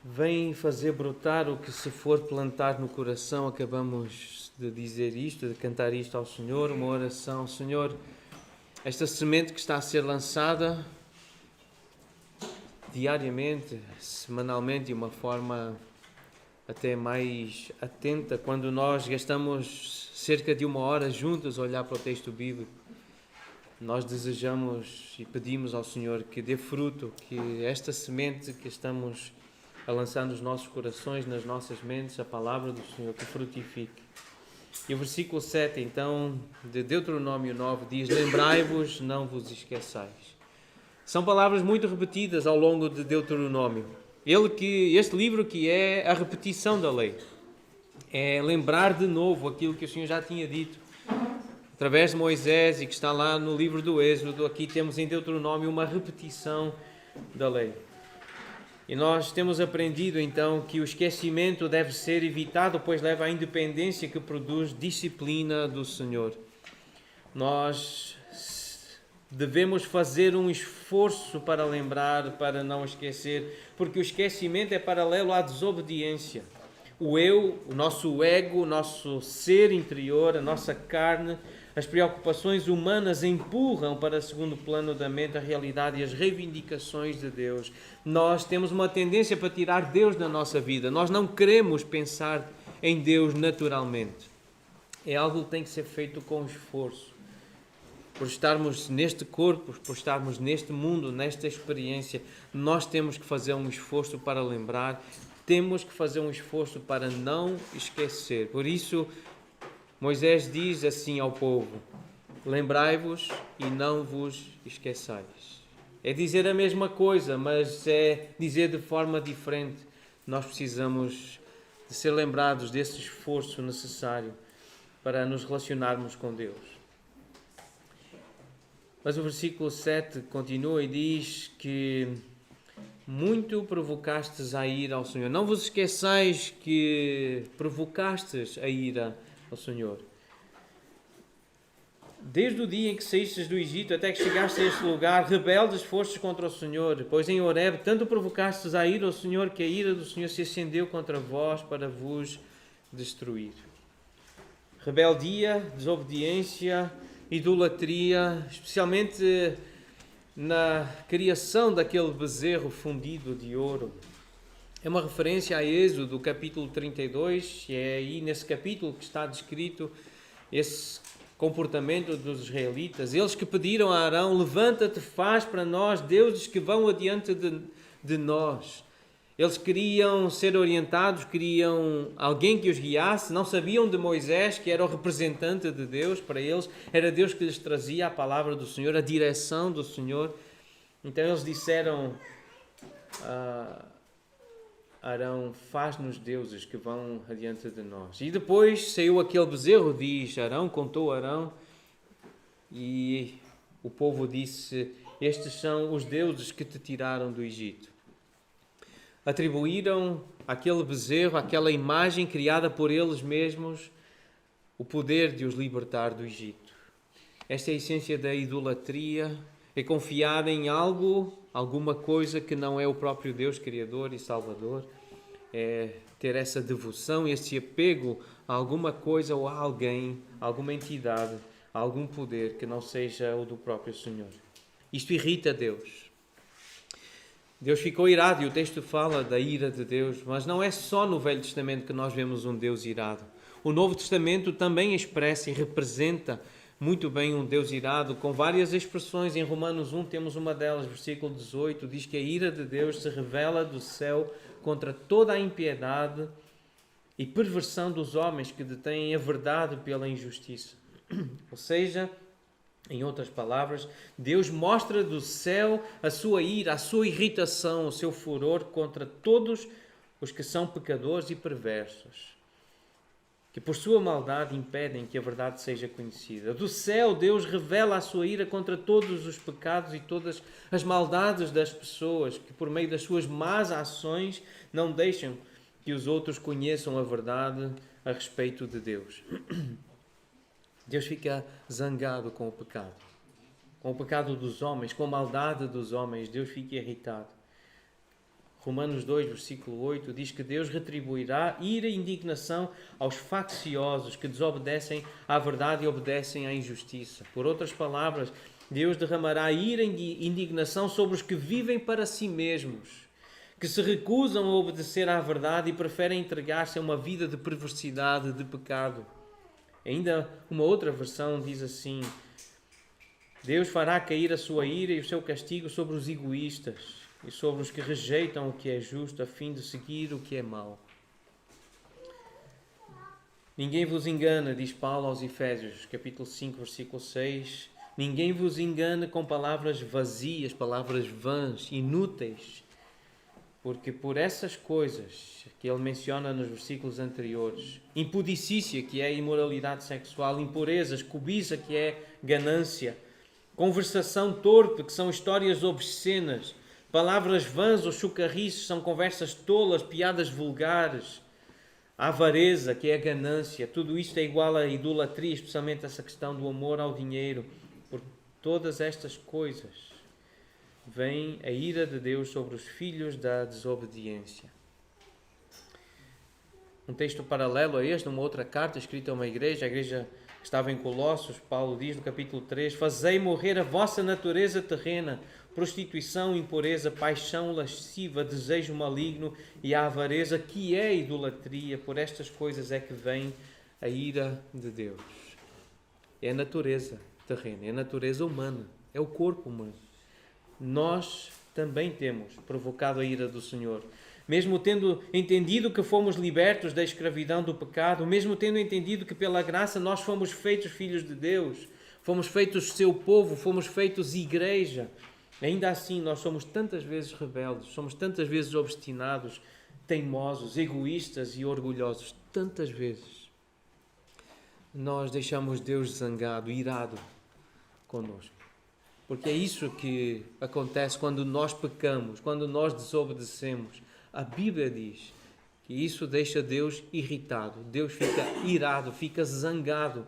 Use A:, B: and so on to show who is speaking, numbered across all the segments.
A: vem fazer brotar o que se for plantar no coração. Acabamos de dizer isto, de cantar isto ao Senhor, uma oração. Senhor, esta semente que está a ser lançada diariamente, semanalmente, de uma forma até mais atenta, quando nós gastamos cerca de 1 hora juntos a olhar para o texto bíblico, nós desejamos e pedimos ao Senhor que dê fruto, que esta semente que estamos a lançar nos nossos corações, nas nossas mentes, a palavra do Senhor, que frutifique. E o versículo 7, então, de Deuteronômio 9, diz: lembrai-vos, não vos esqueçais. São palavras muito repetidas ao longo de Deuteronômio. Este livro que é a repetição da lei. É lembrar de novo aquilo que o Senhor já tinha dito através de Moisés e que está lá no livro do Êxodo. Aqui temos em Deuteronômio uma repetição da lei. E nós temos aprendido então que o esquecimento deve ser evitado, pois leva à independência que produz disciplina do Senhor. Nós devemos fazer um esforço para lembrar, para não esquecer, porque o esquecimento é paralelo à desobediência. O eu, o nosso ego, o nosso ser interior, a nossa carne, as preocupações humanas empurram para segundo plano da mente a realidade e as reivindicações de Deus. Nós temos uma tendência para tirar Deus da nossa vida. Nós não queremos pensar em Deus naturalmente. É algo que tem que ser feito com esforço. Por estarmos neste corpo, por estarmos neste mundo, nesta experiência, nós temos que fazer um esforço para lembrar, temos que fazer um esforço para não esquecer. Por isso, Moisés diz assim ao povo: lembrai-vos e não vos esqueçais. É dizer a mesma coisa, mas é dizer de forma diferente. Nós precisamos de ser lembrados desse esforço necessário para nos relacionarmos com Deus. Mas o versículo 7 continua e diz que muito provocastes a ira ao Senhor. Não vos esqueçais que provocastes a ira ao Senhor. Desde o dia em que saístes do Egito até que chegaste a este lugar, rebeldes fostes contra o Senhor, pois em Horebe tanto provocastes a ira ao Senhor que a ira do Senhor se acendeu contra vós para vos destruir. Rebeldia, desobediência, idolatria, especialmente na criação daquele bezerro fundido de ouro. É uma referência a Êxodo, capítulo 32, e é aí nesse capítulo que está descrito esse comportamento dos israelitas. Eles que pediram a Arão: levanta-te, faz para nós deuses que vão adiante de nós. Eles queriam ser orientados, queriam alguém que os guiasse, não sabiam de Moisés, que era o representante de Deus para eles, era Deus que lhes trazia a palavra do Senhor, a direção do Senhor. Então eles disseram: Arão, faz-nos deuses que vão adiante de nós. E depois saiu aquele bezerro, diz Arão, contou Arão, e o povo disse: estes são os deuses que te tiraram do Egito. Atribuíram àquele bezerro, àquela imagem criada por eles mesmos, o poder de os libertar do Egito. Esta é a essência da idolatria, é confiar em algo, alguma coisa que não é o próprio Deus Criador e Salvador. É ter essa devoção, esse apego a alguma coisa ou a alguém, a alguma entidade, a algum poder que não seja o do próprio Senhor. Isto irrita Deus. Deus ficou irado e o texto fala da ira de Deus, mas não é só no Velho Testamento que nós vemos um Deus irado. O Novo Testamento também expressa e representa muito bem um Deus irado, com várias expressões. Em Romanos 1 temos uma delas, versículo 18, diz que a ira de Deus se revela do céu contra toda a impiedade e perversão dos homens que detêm a verdade pela injustiça. Ou seja, em outras palavras, Deus mostra do céu a sua ira, a sua irritação, o seu furor contra todos os que são pecadores e perversos, que por sua maldade impedem que a verdade seja conhecida. Do céu, Deus revela a sua ira contra todos os pecados e todas as maldades das pessoas, que por meio das suas más ações não deixam que os outros conheçam a verdade a respeito de Deus. Deus fica zangado com o pecado dos homens, com a maldade dos homens. Deus fica irritado. Romanos 2, versículo 8, diz que Deus retribuirá ira e indignação aos facciosos que desobedecem à verdade e obedecem à injustiça. Por outras palavras, Deus derramará ira e indignação sobre os que vivem para si mesmos, que se recusam a obedecer à verdade e preferem entregar-se a uma vida de perversidade, de pecado. Ainda uma outra versão diz assim: Deus fará cair a sua ira e o seu castigo sobre os egoístas e sobre os que rejeitam o que é justo a fim de seguir o que é mau. Ninguém vos engana, diz Paulo aos Efésios, capítulo 5, versículo 6. Ninguém vos engane com palavras vazias, palavras vãs, inúteis, porque por essas coisas que ele menciona nos versículos anteriores, impudicícia, que é a imoralidade sexual, impurezas, cobiça, que é ganância, conversação torpe, que são histórias obscenas, palavras vãs ou chocarrices, são conversas tolas, piadas vulgares, avareza, que é a ganância, tudo isto é igual à idolatria, especialmente essa questão do amor ao dinheiro. Por todas estas coisas vem a ira de Deus sobre os filhos da desobediência. Um texto paralelo a este, numa outra carta escrita a uma igreja, a igreja que estava em Colossos, Paulo diz no capítulo 3, fazei morrer a vossa natureza terrena, prostituição, impureza, paixão lasciva, desejo maligno e a avareza, que é a idolatria. Por estas coisas é que vem a ira de Deus. É a natureza terrena, é a natureza humana, é o corpo humano. Nós também temos provocado a ira do Senhor. Mesmo tendo entendido que fomos libertos da escravidão do pecado, mesmo tendo entendido que pela graça nós fomos feitos filhos de Deus, fomos feitos seu povo, fomos feitos igreja, ainda assim nós somos tantas vezes rebeldes, somos tantas vezes obstinados, teimosos, egoístas e orgulhosos. Tantas vezes nós deixamos Deus zangado, irado conosco. Porque é isso que acontece quando nós pecamos, quando nós desobedecemos. A Bíblia diz que isso deixa Deus irritado. Deus fica irado, fica zangado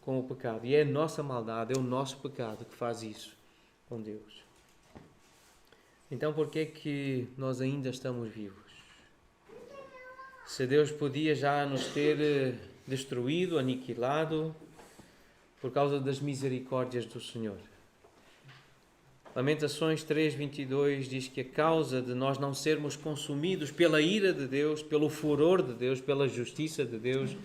A: com o pecado. E é a nossa maldade, é o nosso pecado que faz isso com Deus. Então, por que é que nós ainda estamos vivos? Se Deus podia já nos ter destruído, aniquilado, por causa das misericórdias do Senhor. Lamentações 3:22 diz que a causa de nós não sermos consumidos pela ira de Deus, pelo furor de Deus, pela justiça de Deus,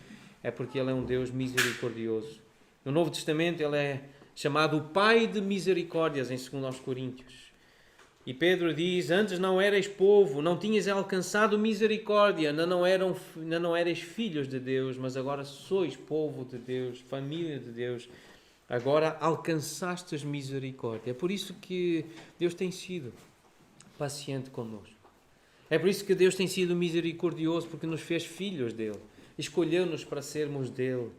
A: é porque Ele é um Deus misericordioso. No Novo Testamento Ele é chamado o Pai de misericórdias, em 2 Coríntios. E Pedro diz, antes não erais povo, não tinhas alcançado misericórdia, ainda não erais filhos de Deus, mas agora sois povo de Deus, família de Deus. Agora alcançastes misericórdia. É por isso que Deus tem sido paciente connosco. É por isso que Deus tem sido misericordioso, porque nos fez filhos dele. Escolheu-nos para sermos dele.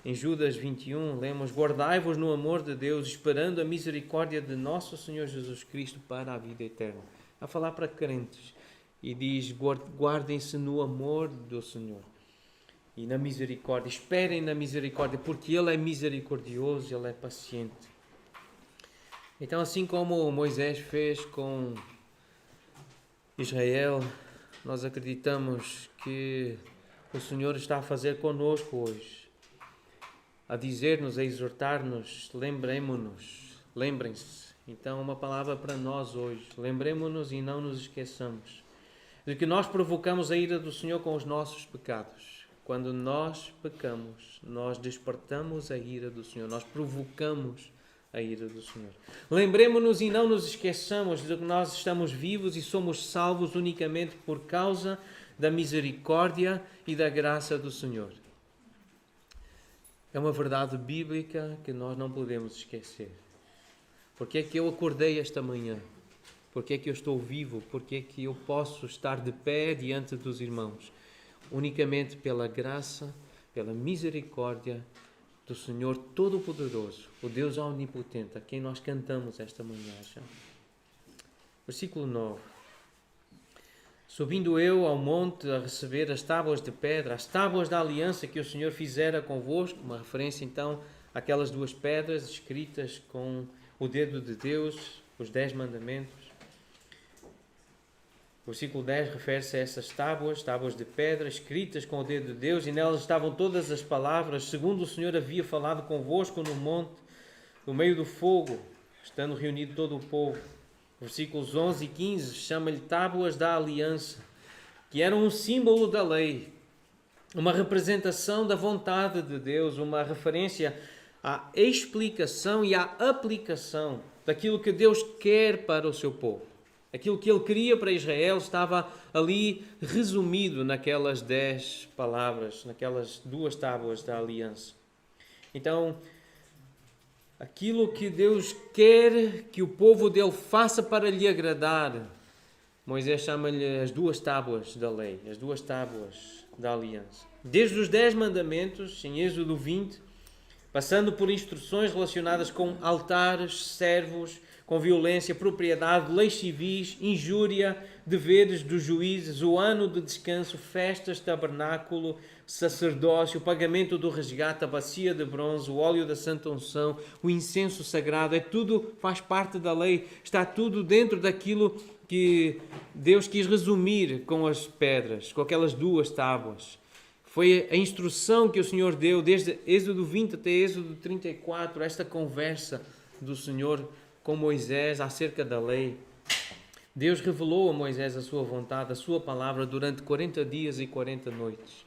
A: Em Judas 21, lemos, guardai-vos no amor de Deus, esperando a misericórdia de nosso Senhor Jesus Cristo para a vida eterna. A falar para crentes. E diz, guardem-se no amor do Senhor. E na misericórdia, esperem na misericórdia, porque Ele é misericordioso, Ele é paciente. Então, assim como Moisés fez com Israel, nós acreditamos que o Senhor está a fazer conosco hoje, a dizer-nos, a exortar-nos, lembrem-se. Então, uma palavra para nós hoje, lembremos-nos e não nos esqueçamos de que nós provocamos a ira do Senhor com os nossos pecados. Quando nós pecamos, nós despertamos a ira do Senhor, nós provocamos a ira do Senhor. Lembremos-nos e não nos esqueçamos de que nós estamos vivos e somos salvos unicamente por causa da misericórdia e da graça do Senhor. É uma verdade bíblica que nós não podemos esquecer. Porque é que eu acordei esta manhã? Porque é que eu estou vivo? Porque é que eu posso estar de pé diante dos irmãos? Unicamente pela graça, pela misericórdia do Senhor Todo-Poderoso, o Deus Omnipotente, a quem nós cantamos esta manhã já. Versículo 9. Subindo eu ao monte a receber as tábuas de pedra, as tábuas da aliança que o Senhor fizera convosco, uma referência então àquelas duas pedras escritas com o dedo de Deus, os 10 mandamentos. O versículo 10 refere-se a essas tábuas de pedra, escritas com o dedo de Deus, e nelas estavam todas as palavras, segundo o Senhor havia falado convosco no monte, no meio do fogo, estando reunido todo o povo. Versículos 11 e 15 chama-lhe tábuas da aliança, que eram um símbolo da lei, uma representação da vontade de Deus, uma referência à explicação e à aplicação daquilo que Deus quer para o seu povo. Aquilo que Ele queria para Israel estava ali resumido naquelas 10 palavras, naquelas 2 tábuas da aliança. Então, aquilo que Deus quer que o povo dele faça para lhe agradar, Moisés chama-lhe as 2 tábuas da lei, as 2 tábuas da aliança. Desde os 10 mandamentos, em Êxodo 20, passando por instruções relacionadas com altares, servos, com violência, propriedade, leis civis, injúria, deveres dos juízes, o ano de descanso, festas, tabernáculo, sacerdócio, o pagamento do resgate, a bacia de bronze, o óleo da santa unção, o incenso sagrado, tudo faz parte da lei, está tudo dentro daquilo que Deus quis resumir com as pedras, com aquelas 2 tábuas. Foi a instrução que o Senhor deu desde Êxodo 20 até Êxodo 34, esta conversa do Senhor com Moisés acerca da lei. Deus revelou a Moisés a sua vontade, a sua palavra durante 40 dias e 40 noites.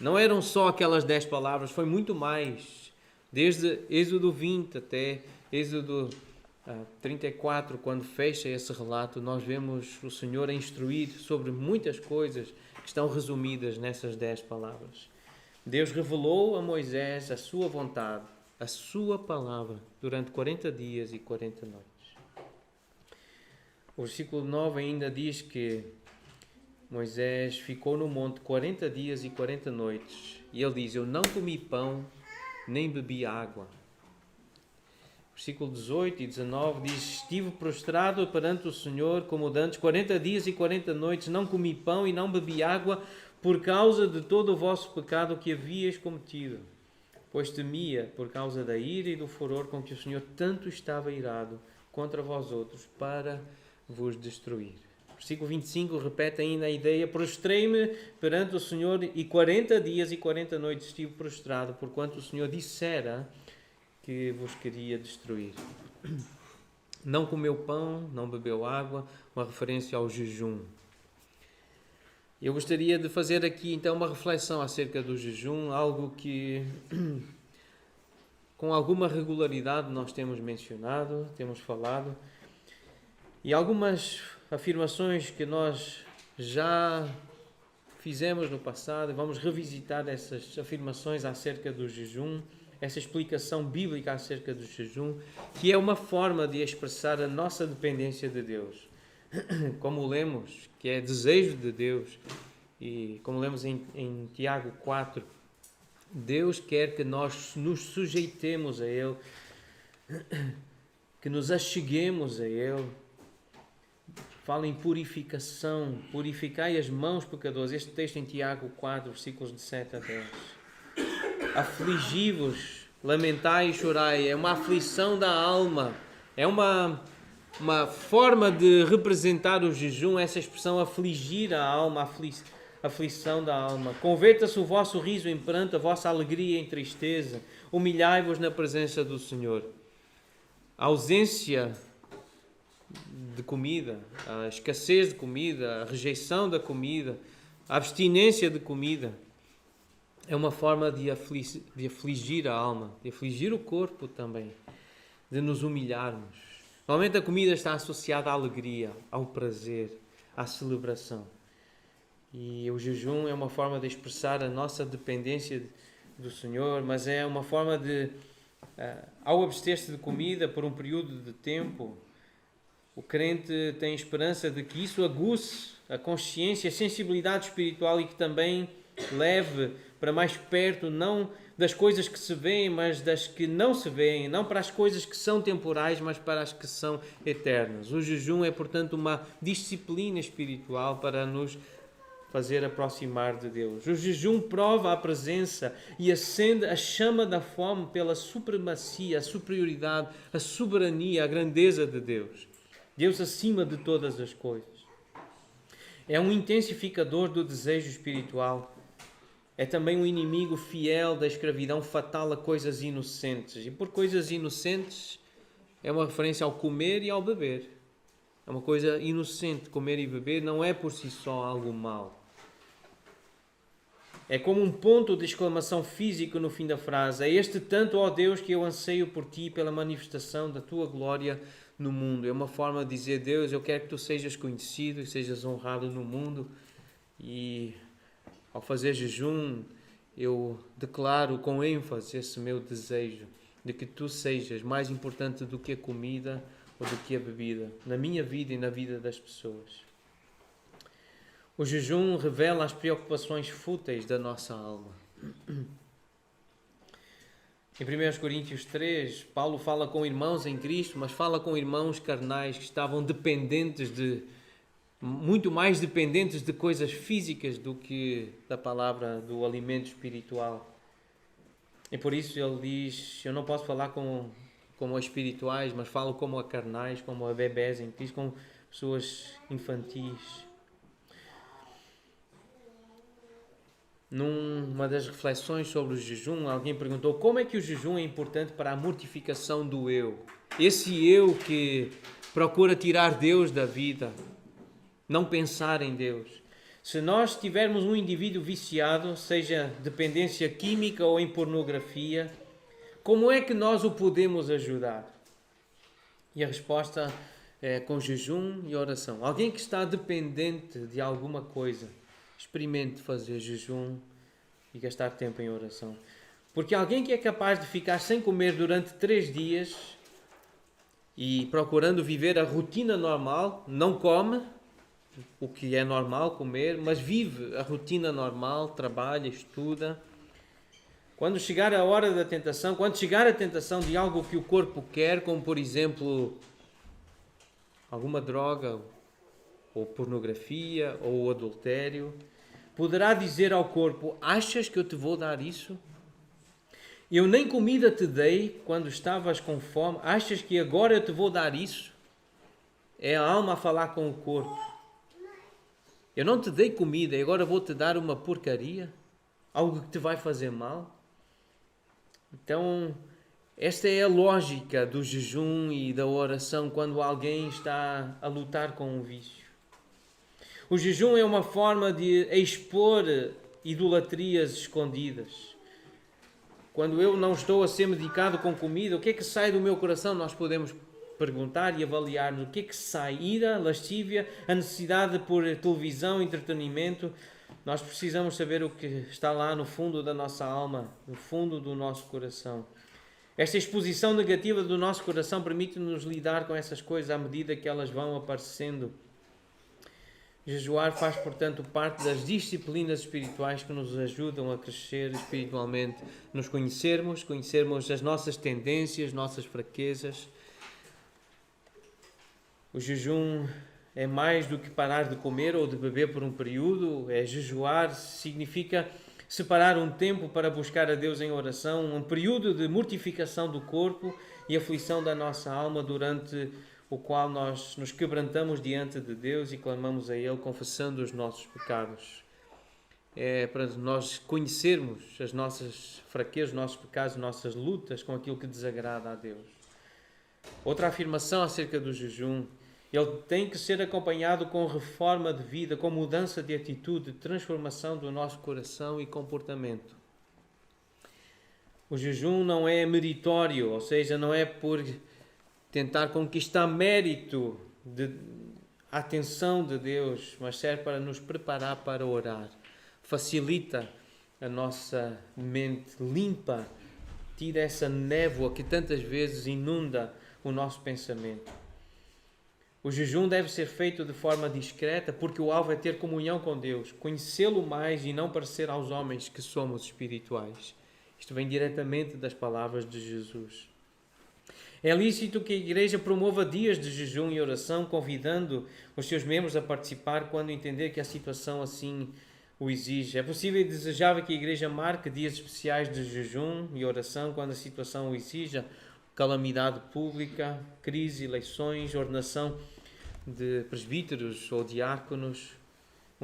A: Não eram só aquelas 10 palavras, foi muito mais. Desde Êxodo 20 até Êxodo 34, quando fecha esse relato, nós vemos o Senhor a instruir sobre muitas coisas que estão resumidas nessas 10 palavras. Deus revelou a Moisés a sua vontade, a sua palavra, durante 40 dias e 40 noites. O versículo 9 ainda diz que Moisés ficou no monte 40 dias e 40 noites. E ele diz, eu não comi pão, nem bebi água. Versículo 18 e 19 diz, estive prostrado perante o Senhor como dantes 40 dias e 40 noites, não comi pão e não bebi água por causa de todo o vosso pecado que havíeis cometido. Pois temia por causa da ira e do furor com que o Senhor tanto estava irado contra vós outros para vos destruir. Versículo 25 repete ainda a ideia, prostrei-me perante o Senhor e 40 dias e 40 noites estive prostrado, porquanto o Senhor dissera que vos queria destruir. Não comeu pão, não bebeu água, uma referência ao jejum. Eu gostaria de fazer aqui então uma reflexão acerca do jejum, algo que com alguma regularidade nós temos mencionado, temos falado, e algumas afirmações que nós já fizemos no passado, vamos revisitar essas afirmações acerca do jejum, essa explicação bíblica acerca do jejum, que é uma forma de expressar a nossa dependência de Deus. Como lemos, que é desejo de Deus, e como lemos em Tiago 4, Deus quer que nós nos sujeitemos a Ele, que nos acheguemos a Ele. Fala em purificação, purificai as mãos, pecadores. Este texto em Tiago 4, versículos de 7 a 10. Afligi-vos, lamentai e chorai. É uma aflição da alma. É uma forma de representar o jejum, essa expressão afligir a alma, aflição da alma. Converta-se o vosso riso em pranto, a vossa alegria em tristeza. Humilhai-vos na presença do Senhor. A ausência de comida, a escassez de comida, a rejeição da comida, a abstinência de comida, é uma forma de afligir a alma, de afligir o corpo também, de nos humilharmos. Normalmente a comida está associada à alegria, ao prazer, à celebração. E o jejum é uma forma de expressar a nossa dependência do Senhor, mas é uma forma de, ao abster-se de comida por um período de tempo, o crente tem esperança de que isso aguce a consciência, a sensibilidade espiritual e que também leve para mais perto, não das coisas que se veem, mas das que não se veem, não para as coisas que são temporais, mas para as que são eternas. O jejum é, portanto, uma disciplina espiritual para nos fazer aproximar de Deus. O jejum prova a presença e acende a chama da fome pela supremacia, a superioridade, a soberania, a grandeza de Deus. Deus acima de todas as coisas. É um intensificador do desejo espiritual. É também um inimigo fiel da escravidão fatal a coisas inocentes. E por coisas inocentes é uma referência ao comer e ao beber. É uma coisa inocente. Comer e beber não é por si só algo mau. É como um ponto de exclamação físico no fim da frase. É este tanto, ó Deus, que eu anseio por ti pela manifestação da tua glória no mundo. É uma forma de dizer: Deus, eu quero que tu sejas conhecido e sejas honrado no mundo. E ao fazer jejum, eu declaro com ênfase esse meu desejo de que tu sejas mais importante do que a comida ou do que a bebida, na minha vida e na vida das pessoas. O jejum revela as preocupações fúteis da nossa alma. Em 1 Coríntios 3, Paulo fala com irmãos em Cristo, mas fala com irmãos carnais que estavam muito mais dependentes de coisas físicas do que da palavra, do alimento espiritual. E por isso ele diz: eu não posso falar como a espirituais, mas falo como a carnais, como a bebés em Cristo, como pessoas infantis. Numa das reflexões sobre o jejum, alguém perguntou como é que o jejum é importante para a mortificação do eu. Esse eu que procura tirar Deus da vida, não pensar em Deus. Se nós tivermos um indivíduo viciado, seja dependência química ou em pornografia, como é que nós o podemos ajudar? E a resposta é com jejum e oração. Alguém que está dependente de alguma coisa, experimente fazer jejum e gastar tempo em oração. Porque alguém que é capaz de ficar sem comer durante 3 dias e procurando viver a rotina normal, não come o que é normal comer, mas vive a rotina normal, trabalha, estuda. Quando chegar a hora da tentação, quando chegar a tentação de algo que o corpo quer, como por exemplo alguma droga, ou pornografia, ou adultério, poderá dizer ao corpo: achas que eu te vou dar isso? Eu nem comida te dei quando estavas com fome, achas que agora eu te vou dar isso? É a alma a falar com o corpo. Eu não te dei comida e agora vou-te dar uma porcaria? Algo que te vai fazer mal? Então, esta é a lógica do jejum e da oração quando alguém está a lutar com um vício. O jejum é uma forma de expor idolatrias escondidas. Quando eu não estou a ser medicado com comida, o que é que sai do meu coração? Nós podemos perguntar e avaliar o que é que sai. Ira, lascívia, a necessidade por televisão, entretenimento. Nós precisamos saber o que está lá no fundo da nossa alma, no fundo do nosso coração. Esta exposição negativa do nosso coração permite-nos lidar com essas coisas à medida que elas vão aparecendo. Jejuar faz, portanto, parte das disciplinas espirituais que nos ajudam a crescer espiritualmente, nos conhecermos as nossas tendências, nossas fraquezas. O jejum é mais do que parar de comer ou de beber por um período. Jejuar significa separar um tempo para buscar a Deus em oração, um período de mortificação do corpo e aflição da nossa alma, durante o qual nós nos quebrantamos diante de Deus e clamamos a Ele, confessando os nossos pecados. É para nós conhecermos as nossas fraquezas, os nossos pecados, as nossas lutas com aquilo que desagrada a Deus. Outra afirmação acerca do jejum: ele tem que ser acompanhado com reforma de vida, com mudança de atitude, transformação do nosso coração e comportamento. O jejum não é meritório, ou seja, não é por tentar conquistar mérito de atenção de Deus, mas serve para nos preparar para orar. Facilita a nossa mente, limpa, tira essa névoa que tantas vezes inunda o nosso pensamento. O jejum deve ser feito de forma discreta, porque o alvo é ter comunhão com Deus, conhecê-lo mais e não parecer aos homens que somos espirituais. Isto vem diretamente das palavras de Jesus. É lícito que a Igreja promova dias de jejum e oração, convidando os seus membros a participar quando entender que a situação assim o exige. É possível e desejável que a Igreja marque dias especiais de jejum e oração quando a situação o exija: calamidade pública, crise, eleições, ordenação de presbíteros ou diáconos.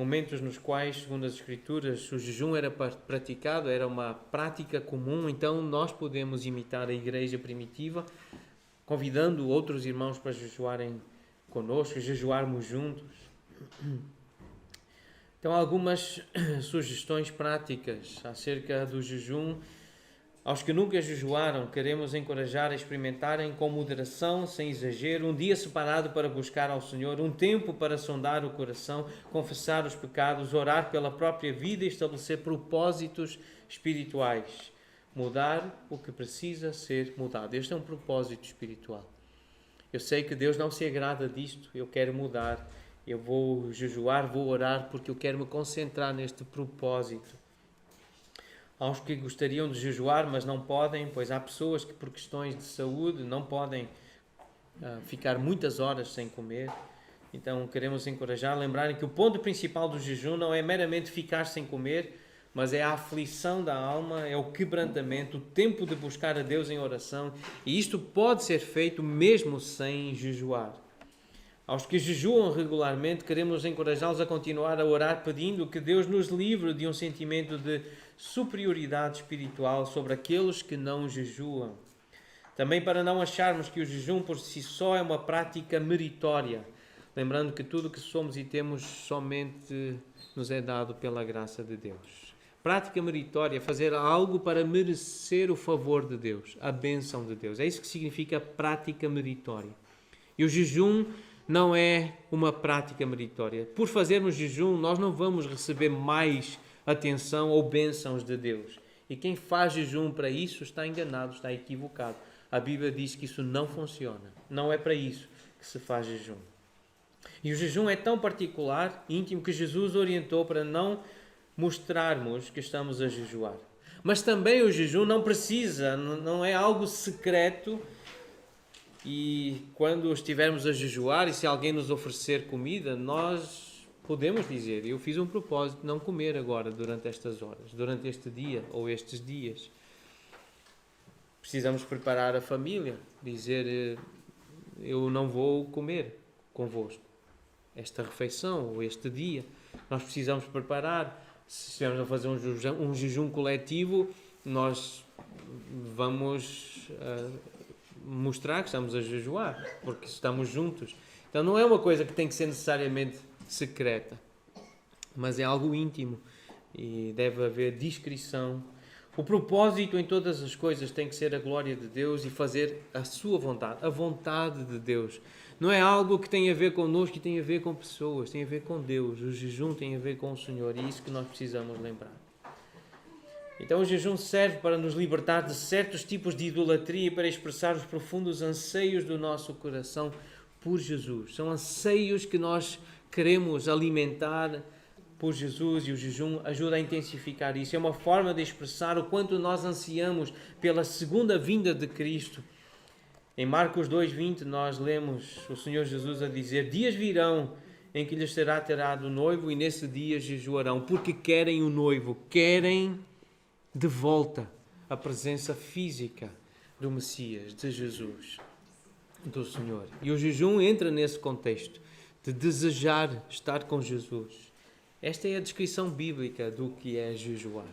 A: momentos nos quais, segundo as Escrituras, o jejum era praticado, era uma prática comum, então nós podemos imitar a igreja primitiva, convidando outros irmãos para jejuarem conosco, jejuarmos juntos. Então, algumas sugestões práticas acerca do jejum. Aos que nunca jejuaram, queremos encorajar a experimentarem com moderação, sem exagero, um dia separado para buscar ao Senhor, um tempo para sondar o coração, confessar os pecados, orar pela própria vida e estabelecer propósitos espirituais. Mudar o que precisa ser mudado. Este é um propósito espiritual. Eu sei que Deus não se agrada disto, eu quero mudar, eu vou jejuar, vou orar, porque eu quero me concentrar neste propósito. Aos que gostariam de jejuar, mas não podem, pois há pessoas que por questões de saúde não podem ficar muitas horas sem comer. Então queremos encorajar, lembrarem que o ponto principal do jejum não é meramente ficar sem comer, mas é a aflição da alma, é o quebrantamento, o tempo de buscar a Deus em oração, e isto pode ser feito mesmo sem jejuar. Aos que jejuam regularmente, queremos encorajá-los a continuar a orar, pedindo que Deus nos livre de um sentimento de superioridade espiritual sobre aqueles que não jejuam. Também para não acharmos que o jejum por si só é uma prática meritória, lembrando que tudo o que somos e temos somente nos é dado pela graça de Deus. Prática meritória, fazer algo para merecer o favor de Deus, a bênção de Deus. É isso que significa prática meritória. E o jejum não é uma prática meritória. Por fazermos jejum, nós não vamos receber mais atenção ou bênçãos de Deus. E quem faz jejum para isso está enganado, está equivocado. A Bíblia diz que isso não funciona. Não é para isso que se faz jejum. E o jejum é tão particular, íntimo, que Jesus orientou para não mostrarmos que estamos a jejuar. Mas também o jejum não é algo secreto. E quando estivermos a jejuar e se alguém nos oferecer comida, nós podemos dizer: eu fiz um propósito de não comer agora durante estas horas, durante este dia ou estes dias. Precisamos preparar a família, dizer: eu não vou comer convosco esta refeição ou este dia. Nós precisamos preparar. Se estivermos a fazer um jejum coletivo, nós vamos mostrar que estamos a jejuar, porque estamos juntos. Então não é uma coisa que tem que ser necessariamente secreta, mas é algo íntimo e deve haver discrição. O propósito em todas as coisas tem que ser a glória de Deus e fazer a sua vontade, a vontade de Deus. Não é algo que tem a ver connosco, que tem a ver com pessoas, tem a ver com Deus. O jejum tem a ver com o Senhor e é isso que nós precisamos lembrar. Então o jejum serve para nos libertar de certos tipos de idolatria e para expressar os profundos anseios do nosso coração por Jesus. São anseios que nós queremos alimentar por Jesus e o jejum ajuda a intensificar isso. É uma forma de expressar o quanto nós ansiamos pela segunda vinda de Cristo. Em Marcos 2:20 nós lemos o Senhor Jesus a dizer: dias virão em que lhes será tirado o noivo e nesse dia jejuarão, porque querem o noivo, querem de volta a presença física do Messias, de Jesus, do Senhor. E o jejum entra nesse contexto de desejar estar com Jesus. Esta é a descrição bíblica do que é jejuar.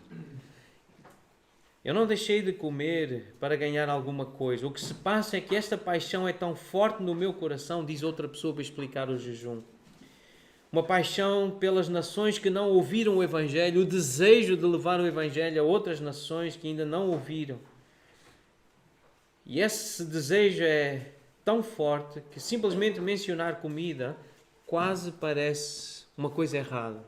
A: Eu não deixei de comer para ganhar alguma coisa. O que se passa é que esta paixão é tão forte no meu coração, diz outra pessoa para explicar o jejum. Uma paixão pelas nações que não ouviram o Evangelho, o desejo de levar o Evangelho a outras nações que ainda não ouviram. E esse desejo é tão forte que simplesmente mencionar comida quase parece uma coisa errada.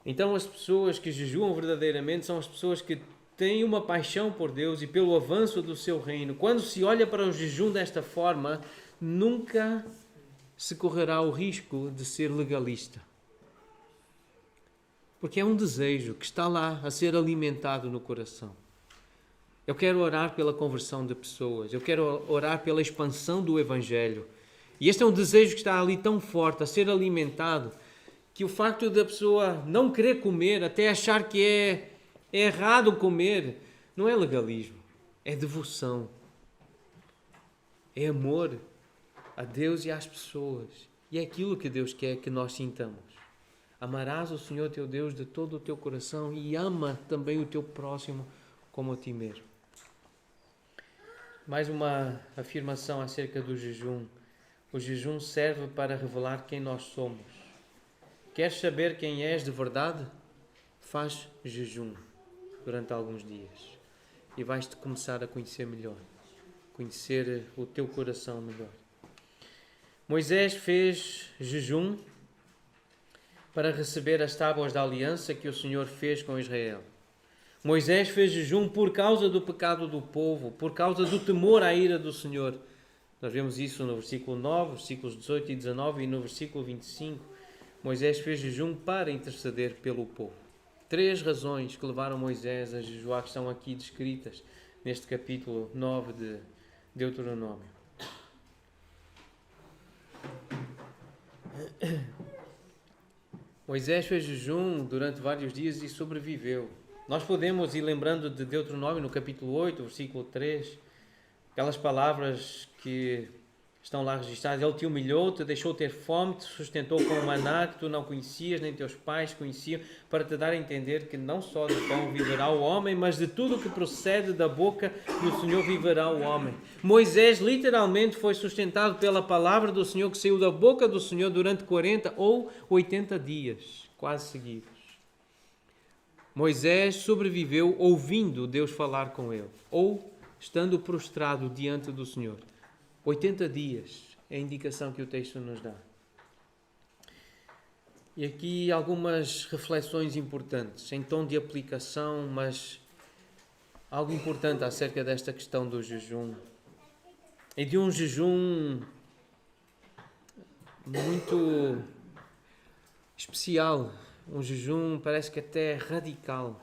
A: Então as pessoas que jejuam verdadeiramente são as pessoas que têm uma paixão por Deus e pelo avanço do seu reino. Quando se olha para o jejum desta forma, nunca se correrá o risco de ser legalista. Porque é um desejo que está lá a ser alimentado no coração. Eu quero orar pela conversão de pessoas. Eu quero orar pela expansão do Evangelho. E este é um desejo que está ali tão forte, a ser alimentado, que o facto da pessoa não querer comer, até achar que é errado comer, não é legalismo. É devoção. É amor a Deus e às pessoas. E é aquilo que Deus quer que nós sintamos. Amarás o Senhor teu Deus de todo o teu coração e ama também o teu próximo como a ti mesmo. Mais uma afirmação acerca do jejum. O jejum serve para revelar quem nós somos. Queres saber quem és de verdade? Faz jejum durante alguns dias e vais-te começar a conhecer melhor, conhecer o teu coração melhor. Moisés fez jejum para receber as tábuas da aliança que o Senhor fez com Israel. Moisés fez jejum por causa do pecado do povo, por causa do temor à ira do Senhor. Nós vemos isso no versículo 9, versículos 18 e 19 e no versículo 25. Moisés fez jejum para interceder pelo povo. 3 razões que levaram Moisés a jejuar que estão aqui descritas neste capítulo 9 de Deuteronômio. Moisés fez jejum durante vários dias e sobreviveu. Nós podemos ir lembrando de Deuteronômio no capítulo 8, versículo 3, aquelas palavras que estão lá registradas. Ele te humilhou, te deixou ter fome, te sustentou com um maná que tu não conhecias, nem teus pais conheciam, para te dar a entender que não só de pão viverá o homem, mas de tudo o que procede da boca do Senhor viverá o homem. Moisés literalmente foi sustentado pela palavra do Senhor que saiu da boca do Senhor durante 40 ou 80 dias, quase seguidos. Moisés sobreviveu ouvindo Deus falar com ele, ou estando prostrado diante do Senhor. 80 dias é a indicação que o texto nos dá. E aqui algumas reflexões importantes, em tom de aplicação, mas algo importante acerca desta questão do jejum. E de um jejum muito especial, um jejum parece que até radical.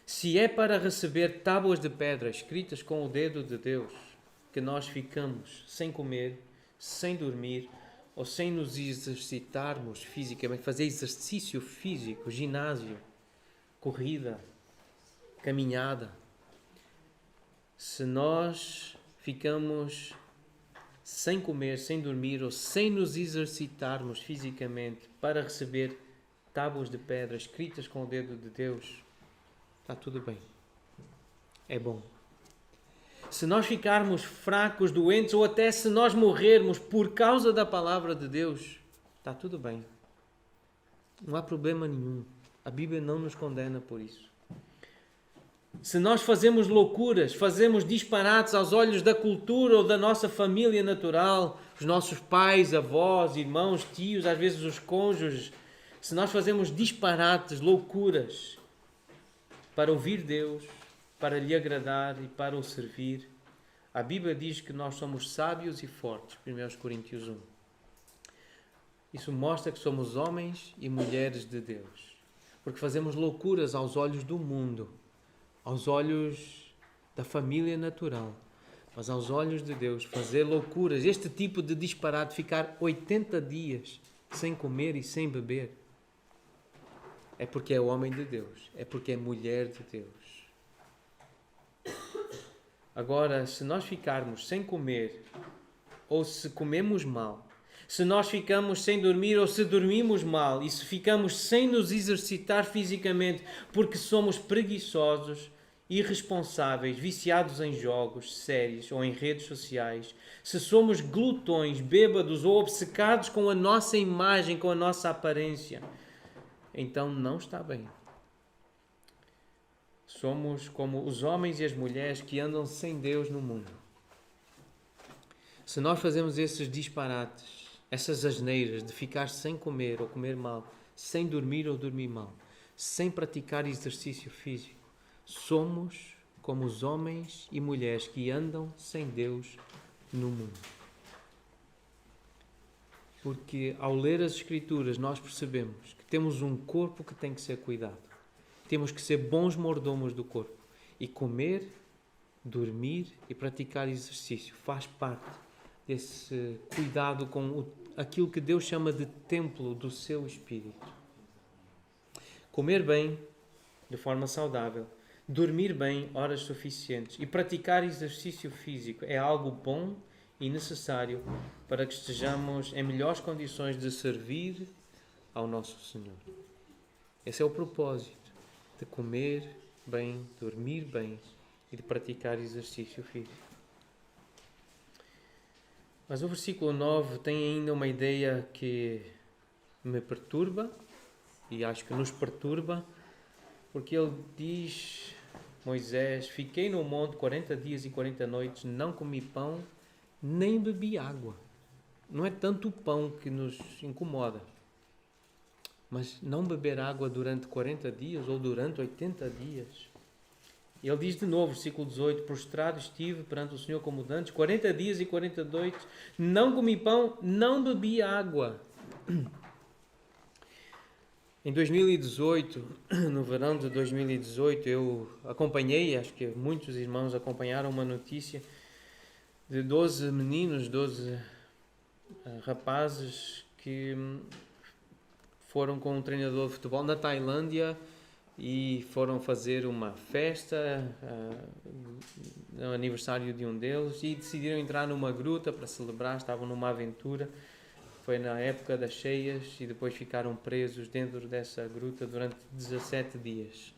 A: Se é para receber tábuas de pedra escritas com o dedo de Deus, que nós ficamos sem comer, sem dormir ou sem nos exercitarmos fisicamente, fazer exercício físico, ginásio, corrida, caminhada. Se nós ficamos sem comer, sem dormir ou sem nos exercitarmos fisicamente para receber tábuas de pedra escritas com o dedo de Deus, está tudo bem. É bom. Se nós ficarmos fracos, doentes ou até se nós morrermos por causa da palavra de Deus, está tudo bem. Não há problema nenhum. A Bíblia não nos condena por isso. Se nós fazemos loucuras, fazemos disparates aos olhos da cultura ou da nossa família natural, os nossos pais, avós, irmãos, tios, às vezes os cônjuges, se nós fazemos disparates, loucuras, para ouvir Deus, para lhe agradar e para o servir, a Bíblia diz que nós somos sábios e fortes, 1 Coríntios 1. Isso mostra que somos homens e mulheres de Deus, porque fazemos loucuras aos olhos do mundo, aos olhos da família natural, mas aos olhos de Deus, fazer loucuras, este tipo de disparate, ficar 80 dias sem comer e sem beber, é porque é homem de Deus, é porque é mulher de Deus. Agora, se nós ficarmos sem comer, ou se comemos mal, se nós ficamos sem dormir ou se dormimos mal, e se ficamos sem nos exercitar fisicamente porque somos preguiçosos, irresponsáveis, viciados em jogos, séries ou em redes sociais, se somos glutões, bêbados ou obcecados com a nossa imagem, com a nossa aparência, então não está bem. Somos como os homens e as mulheres que andam sem Deus no mundo. Se nós fazemos esses disparates, essas asneiras de ficar sem comer ou comer mal, sem dormir ou dormir mal, sem praticar exercício físico, somos como os homens e mulheres que andam sem Deus no mundo. Porque ao ler as Escrituras nós percebemos que temos um corpo que tem que ser cuidado. Temos que ser bons mordomos do corpo. E comer, dormir e praticar exercício faz parte desse cuidado com aquilo que Deus chama de templo do seu Espírito. Comer bem, de forma saudável, dormir bem, horas suficientes e praticar exercício físico é algo bom e necessário para que estejamos em melhores condições de servir ao nosso Senhor. Esse é o propósito, de comer bem, dormir bem e de praticar exercício físico. Mas o versículo 9 tem ainda uma ideia que me perturba, e acho que nos perturba, porque ele diz, Moisés: fiquei no monte 40 dias e 40 noites, não comi pão, nem bebi água. Não é tanto o pão que nos incomoda, mas não beber água durante 40 dias ou durante 80 dias. Ele diz de novo, versículo 18: prostrado estive perante o Senhor como dantes, 40 dias e 40 noites, não comi pão, não bebi água. Em 2018, no verão de 2018, eu acompanhei, acho que muitos irmãos acompanharam uma notícia de 12 meninos, 12 rapazes que foram com um treinador de futebol na Tailândia e foram fazer uma festa no aniversário de um deles e decidiram entrar numa gruta para celebrar, estavam numa aventura. Foi na época das cheias e depois ficaram presos dentro dessa gruta durante 17 dias.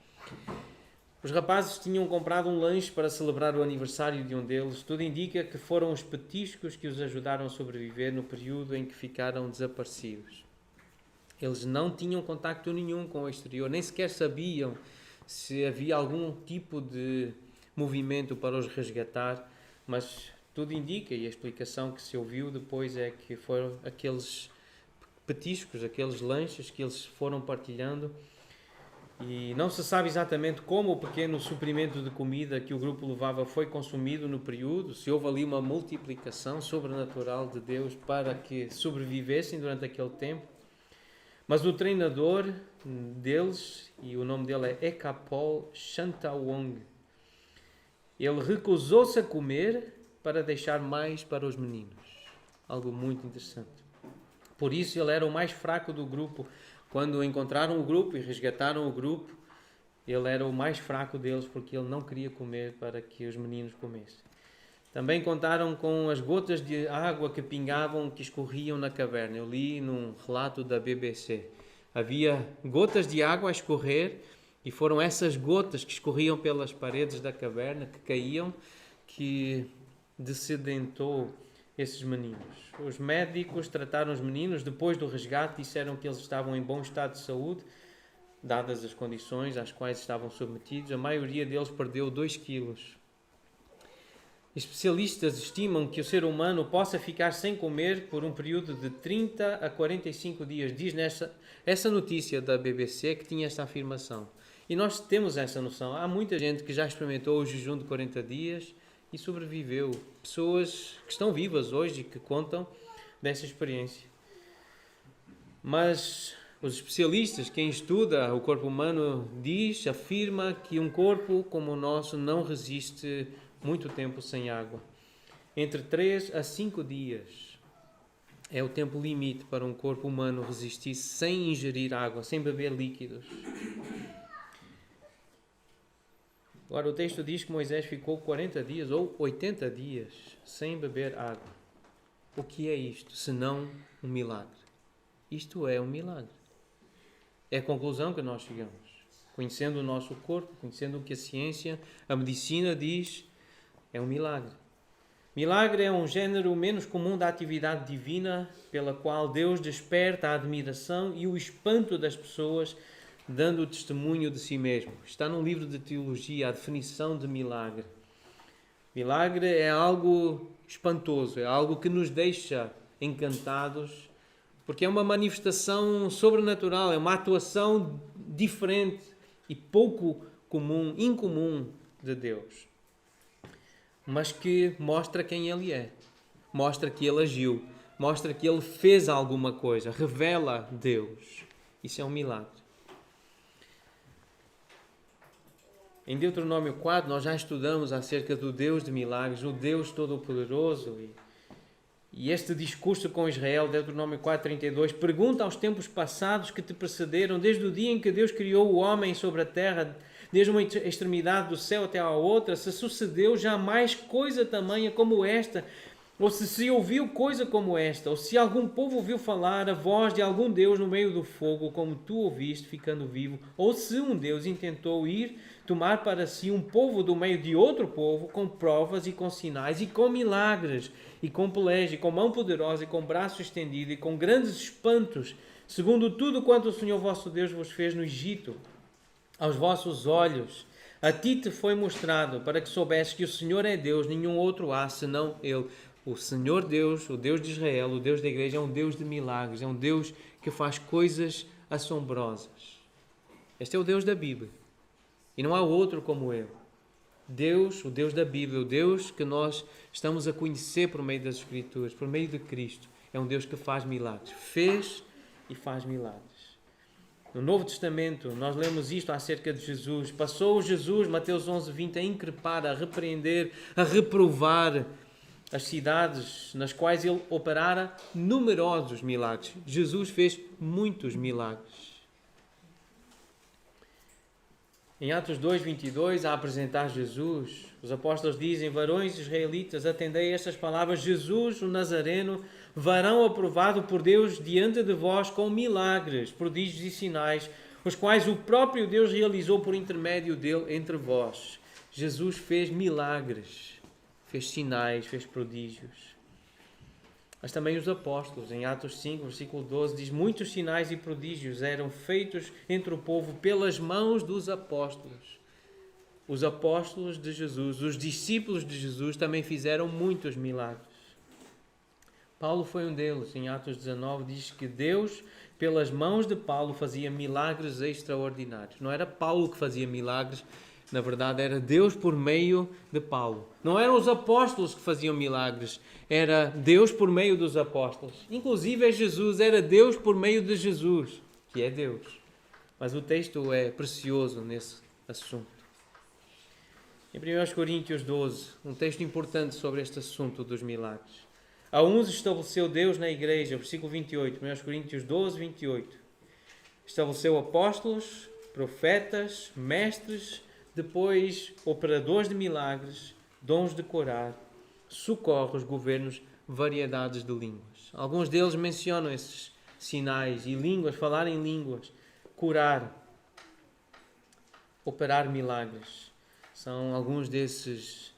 A: Os rapazes tinham comprado um lanche para celebrar o aniversário de um deles. Tudo indica que foram os petiscos que os ajudaram a sobreviver no período em que ficaram desaparecidos. Eles não tinham contacto nenhum com o exterior, nem sequer sabiam se havia algum tipo de movimento para os resgatar, mas tudo indica, e a explicação que se ouviu depois é que foram aqueles petiscos, aqueles lanches que eles foram partilhando, e não se sabe exatamente como o pequeno suprimento de comida que o grupo levava foi consumido no período, se houve ali uma multiplicação sobrenatural de Deus para que sobrevivessem durante aquele tempo. Mas o treinador deles, e o nome dele é Ekapol Chantawong, ele recusou-se a comer para deixar mais para os meninos. Algo muito interessante. Por isso ele era o mais fraco do grupo. Quando encontraram o grupo e resgataram o grupo, ele era o mais fraco deles porque ele não queria comer para que os meninos comessem. Também contaram com as gotas de água que pingavam, que escorriam na caverna. Eu li num relato da BBC. Havia gotas de água a escorrer e foram essas gotas que escorriam pelas paredes da caverna, que caíam, que dessedentou esses meninos. Os médicos trataram os meninos depois do resgate, disseram que eles estavam em bom estado de saúde, dadas as condições às quais estavam submetidos. A maioria deles perdeu 2 quilos. Especialistas estimam que o ser humano possa ficar sem comer por um período de 30 a 45 dias. Diz essa notícia da BBC que tinha esta afirmação. E nós temos essa noção. Há muita gente que já experimentou o jejum de 40 dias e sobreviveu. Pessoas que estão vivas hoje e que contam dessa experiência. Mas os especialistas, quem estuda o corpo humano, afirma que um corpo como o nosso não resiste muito tempo sem água. Entre 3 a 5 dias é o tempo limite para um corpo humano resistir sem ingerir água, sem beber líquidos. Agora o texto diz que Moisés ficou 40 dias ou 80 dias sem beber água. O que é isto, senão um milagre? Isto é um milagre. É a conclusão que nós chegamos. Conhecendo o nosso corpo, conhecendo o que a ciência, a medicina diz, é um milagre. Milagre é um género menos comum da atividade divina pela qual Deus desperta a admiração e o espanto das pessoas, dando o testemunho de si mesmo. Está num livro de teologia a definição de milagre. Milagre é algo espantoso, é algo que nos deixa encantados, porque é uma manifestação sobrenatural, é uma atuação diferente e pouco comum, incomum de Deus. Mas que mostra quem Ele é, mostra que Ele agiu, mostra que Ele fez alguma coisa, revela Deus. Isso é um milagre. Em Deuteronômio 4, nós já estudamos acerca do Deus de milagres, o Deus Todo-Poderoso. E este discurso com Israel, Deuteronômio 4:32, pergunta aos tempos passados que te precederam, desde o dia em que Deus criou o homem sobre a terra, desde uma extremidade do céu até a outra, se sucedeu jamais coisa tamanha como esta, Ou se ouviu coisa como esta, ou se algum povo ouviu falar a voz de algum Deus no meio do fogo, como tu ouviste, ficando vivo, ou se um Deus intentou ir tomar para si um povo do meio de outro povo, com provas e com sinais, e com milagres, e com peleja, e com mão poderosa, e com braço estendido, e com grandes espantos, segundo tudo quanto o Senhor vosso Deus vos fez no Egito, aos vossos olhos. A ti te foi mostrado, para que soubesses que o Senhor é Deus, nenhum outro há, senão Ele. O Senhor Deus, o Deus de Israel, o Deus da igreja, é um Deus de milagres, é um Deus que faz coisas assombrosas. Este é o Deus da Bíblia. E não há outro como Ele. Deus, o Deus da Bíblia, o Deus que nós estamos a conhecer por meio das Escrituras, por meio de Cristo, é um Deus que faz milagres. Fez e faz milagres. No Novo Testamento, nós lemos isto acerca de Jesus. Passou Jesus, Mateus 11:20, a increpar, a repreender, a reprovar as cidades nas quais ele operara numerosos milagres. Jesus fez muitos milagres. Em Atos 2:22, a apresentar Jesus, os apóstolos dizem: varões israelitas, atendei estas palavras. Jesus, o Nazareno, varão aprovado por Deus diante de vós com milagres, prodígios e sinais, os quais o próprio Deus realizou por intermédio dele entre vós. Jesus fez milagres, fez sinais, fez prodígios. Mas também os apóstolos, em Atos 5, versículo 12, diz: muitos sinais e prodígios eram feitos entre o povo pelas mãos dos apóstolos. Os apóstolos de Jesus, os discípulos de Jesus, também fizeram muitos milagres. Paulo foi um deles. Em Atos 19 diz que Deus, pelas mãos de Paulo, fazia milagres extraordinários. Não era Paulo que fazia milagres, na verdade era Deus por meio de Paulo. Não eram os apóstolos que faziam milagres, era Deus por meio dos apóstolos. Inclusive é Jesus, era Deus por meio de Jesus, que é Deus. Mas o texto é precioso nesse assunto. Em 1 Coríntios 12, um texto importante sobre este assunto dos milagres. A uns estabeleceu Deus na igreja, versículo 28, 1 Coríntios 12, 28. Estabeleceu apóstolos, profetas, mestres, depois operadores de milagres, dons de curar, socorros, governos, variedades de línguas. Alguns deles mencionam esses sinais e línguas, falar em línguas, curar, operar milagres. São alguns desses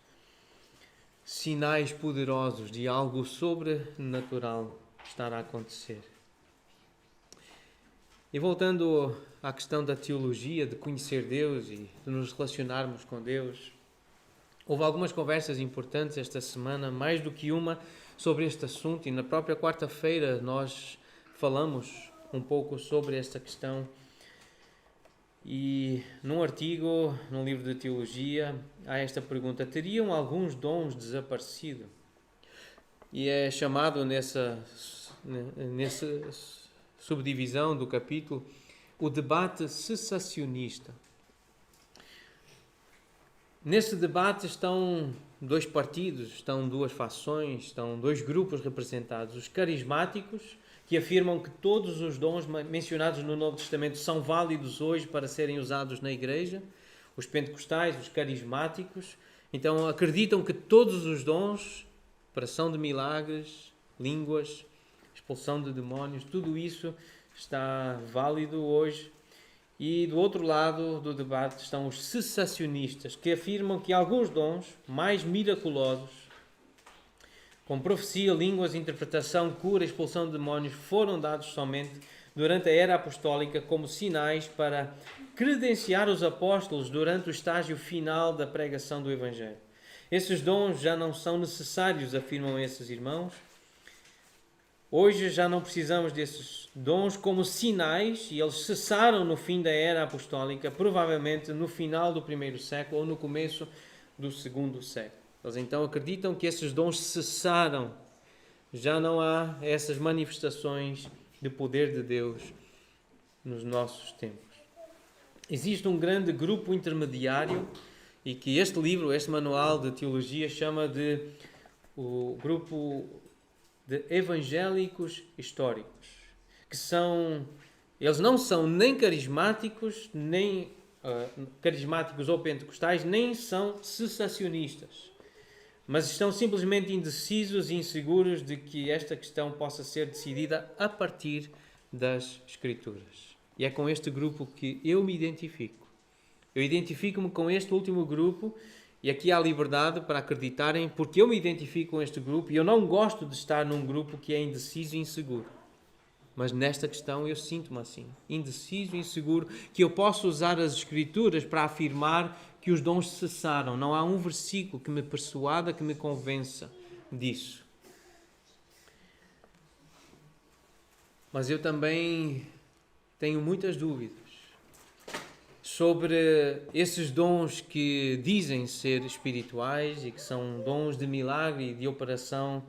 A: sinais poderosos de algo sobrenatural estar a acontecer. E voltando à questão da teologia, de conhecer Deus e de nos relacionarmos com Deus, houve algumas conversas importantes esta semana, mais do que uma, sobre este assunto, e na própria quarta-feira nós falamos um pouco sobre esta questão. E num artigo, num livro de teologia, há esta pergunta: teriam alguns dons desaparecido? E é chamado nessa subdivisão do capítulo o debate cessacionista. Nesse debate estão dois partidos, estão duas fações, estão dois grupos representados. Os carismáticos, que afirmam que todos os dons mencionados no Novo Testamento são válidos hoje para serem usados na igreja. Os pentecostais, os carismáticos, então acreditam que todos os dons, operação de milagres, línguas, expulsão de demónios, tudo isso está válido hoje. E do outro lado do debate estão os cessacionistas, que afirmam que alguns dons mais miraculosos, como profecia, línguas, interpretação, cura, expulsão de demónios, foram dados somente durante a era apostólica como sinais para credenciar os apóstolos durante o estágio final da pregação do Evangelho. Esses dons já não são necessários, afirmam esses irmãos. Hoje já não precisamos desses dons como sinais, e eles cessaram no fim da era apostólica, provavelmente no final do primeiro século ou no começo do segundo século. Eles então acreditam que esses dons cessaram, já não há essas manifestações de poder de Deus nos nossos tempos. Existe um grande grupo intermediário e que este livro, este manual de teologia, chama de o grupo de evangélicos históricos, que eles não são nem carismáticos, carismáticos ou pentecostais, nem são cessacionistas, mas estão simplesmente indecisos e inseguros de que esta questão possa ser decidida a partir das Escrituras. E é com este grupo que eu me identifico. Eu identifico-me com este último grupo, e aqui há liberdade para acreditarem, porque eu me identifico com este grupo e eu não gosto de estar num grupo que é indeciso e inseguro. Mas nesta questão eu sinto-me assim, indeciso e inseguro, que eu posso usar as Escrituras para afirmar que os dons cessaram. Não há um versículo que me persuada, que me convença disso. Mas eu também tenho muitas dúvidas sobre esses dons que dizem ser espirituais e que são dons de milagre e de operação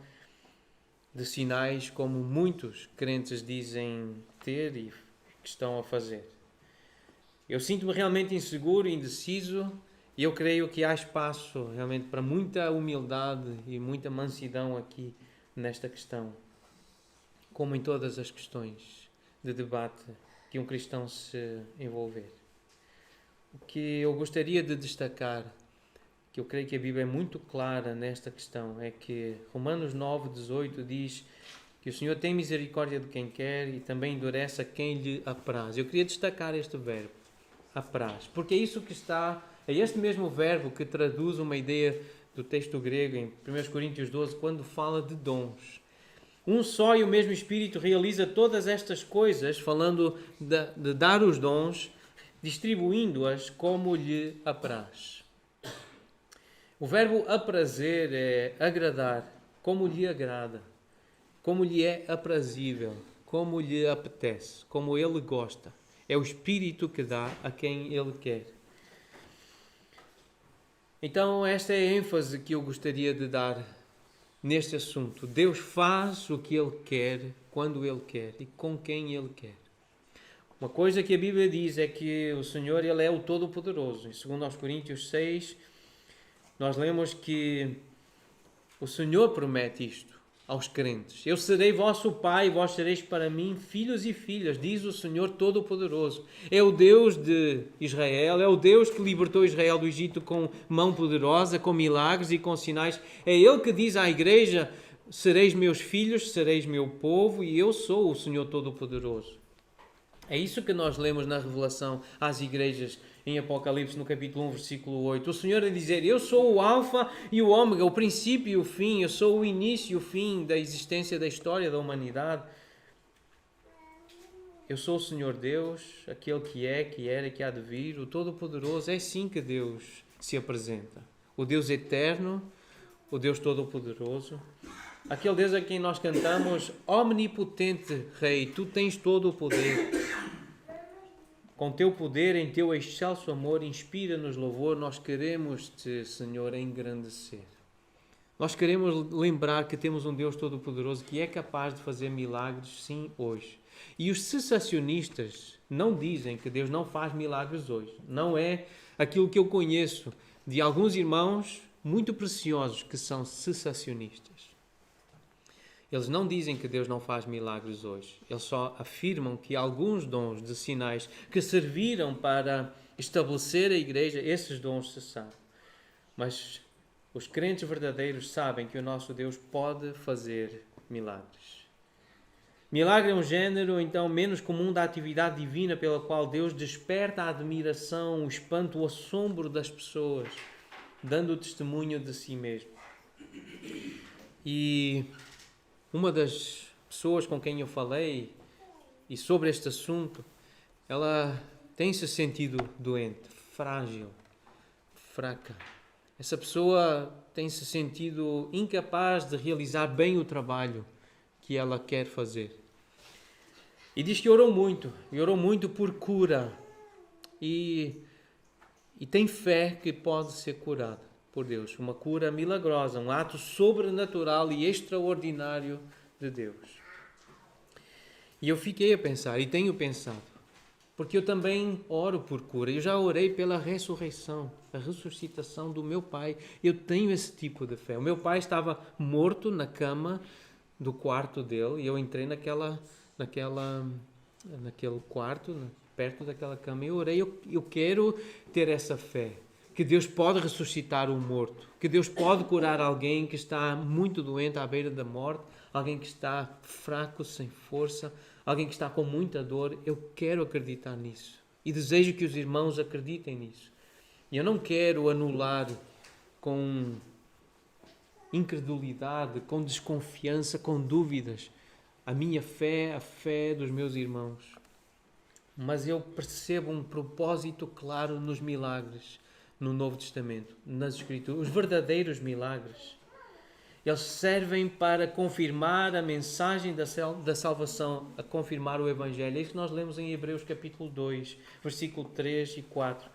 A: de sinais, como muitos crentes dizem ter e que estão a fazer. Eu sinto-me realmente inseguro e indeciso, e eu creio que há espaço realmente para muita humildade e muita mansidão aqui nesta questão, como em todas as questões de debate que um cristão se envolver. O que eu gostaria de destacar, que eu creio que a Bíblia é muito clara nesta questão, é que Romanos 9:18 diz que o Senhor tem misericórdia de quem quer e também endurece a quem lhe apraz. Eu queria destacar este verbo, apraz, porque é isso que está, é este mesmo verbo que traduz uma ideia do texto grego em 1 Coríntios 12, quando fala de dons. Um só e o mesmo Espírito realiza todas estas coisas, falando de dar os dons, distribuindo-as como lhe apraz. O verbo aprazer é agradar, como lhe agrada, como lhe é aprazível, como lhe apetece, como ele gosta. É o Espírito que dá a quem ele quer. Então, esta é a ênfase que eu gostaria de dar neste assunto. Deus faz o que ele quer, quando ele quer e com quem ele quer. Uma coisa que a Bíblia diz é que o Senhor, ele é o Todo-Poderoso. Em 2 Coríntios 6, nós lemos que o Senhor promete isto aos crentes. Eu serei vosso Pai, vós sereis para mim filhos e filhas, diz o Senhor Todo-Poderoso. É o Deus de Israel, é o Deus que libertou Israel do Egito com mão poderosa, com milagres e com sinais. É Ele que diz à igreja, sereis meus filhos, sereis meu povo, e eu sou o Senhor Todo-Poderoso. É isso que nós lemos na Revelação às igrejas em Apocalipse, no capítulo 1, versículo 8. O Senhor a dizer, eu sou o Alfa e o Ômega, o princípio e o fim, eu sou o início e o fim da existência da história da humanidade. Eu sou o Senhor Deus, aquele que é, que era e que há de vir, o Todo-Poderoso. É assim que Deus se apresenta. O Deus eterno, o Deus Todo-Poderoso. Aquele Deus a quem nós cantamos, omnipotente Rei, tu tens todo o poder. Com teu poder, em teu excelso amor, inspira-nos louvor. Nós queremos-te, Senhor, engrandecer. Nós queremos lembrar que temos um Deus Todo-Poderoso que é capaz de fazer milagres, sim, hoje. E os cessacionistas não dizem que Deus não faz milagres hoje. Não é aquilo que eu conheço de alguns irmãos muito preciosos que são cessacionistas. Eles não dizem que Deus não faz milagres hoje. Eles só afirmam que alguns dons de sinais que serviram para estabelecer a igreja, esses dons cessaram. Mas os crentes verdadeiros sabem que o nosso Deus pode fazer milagres. Milagre é um género, então, menos comum da atividade divina pela qual Deus desperta a admiração, o espanto, o assombro das pessoas, dando testemunho de si mesmo. E uma das pessoas com quem eu falei e sobre este assunto, ela tem se sentido doente, frágil, fraca. Essa pessoa tem se sentido incapaz de realizar bem o trabalho que ela quer fazer. E diz que orou muito por cura e tem fé que pode ser curada por Deus, uma cura milagrosa, um ato sobrenatural e extraordinário de Deus. E eu fiquei a pensar, e tenho pensado, porque eu também oro por cura. Eu já orei pela ressurreição, a ressuscitação do meu pai. Eu tenho esse tipo de fé. O meu pai estava morto na cama do quarto dele e eu entrei naquele quarto, perto daquela cama, e eu orei. Eu quero ter essa fé. que Deus pode ressuscitar um morto, que Deus pode curar alguém que está muito doente à beira da morte, alguém que está fraco, sem força, alguém que está com muita dor. Eu quero acreditar nisso e desejo que os irmãos acreditem nisso. E eu não quero anular com incredulidade, com desconfiança, com dúvidas a minha fé, a fé dos meus irmãos. Mas eu percebo um propósito claro nos milagres no Novo Testamento, nas Escrituras. Os verdadeiros milagres, eles servem para confirmar a mensagem da salvação, a confirmar o Evangelho. É isso que nós lemos em Hebreus capítulo 2, versículo 3 e 4.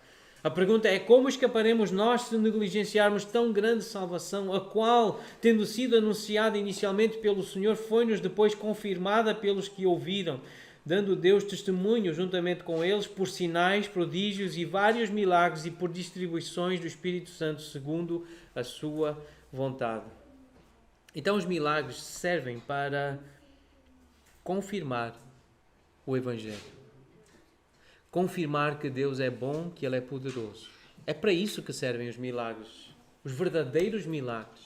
A: A pergunta é: como escaparemos nós se negligenciarmos tão grande salvação, a qual, tendo sido anunciada inicialmente pelo Senhor, foi-nos depois confirmada pelos que ouviram, dando Deus testemunho juntamente com eles por sinais, prodígios e vários milagres e por distribuições do Espírito Santo segundo a sua vontade. Então os milagres servem para confirmar o Evangelho. Confirmar que Deus é bom, que Ele é poderoso. É para isso que servem os milagres. Os verdadeiros milagres.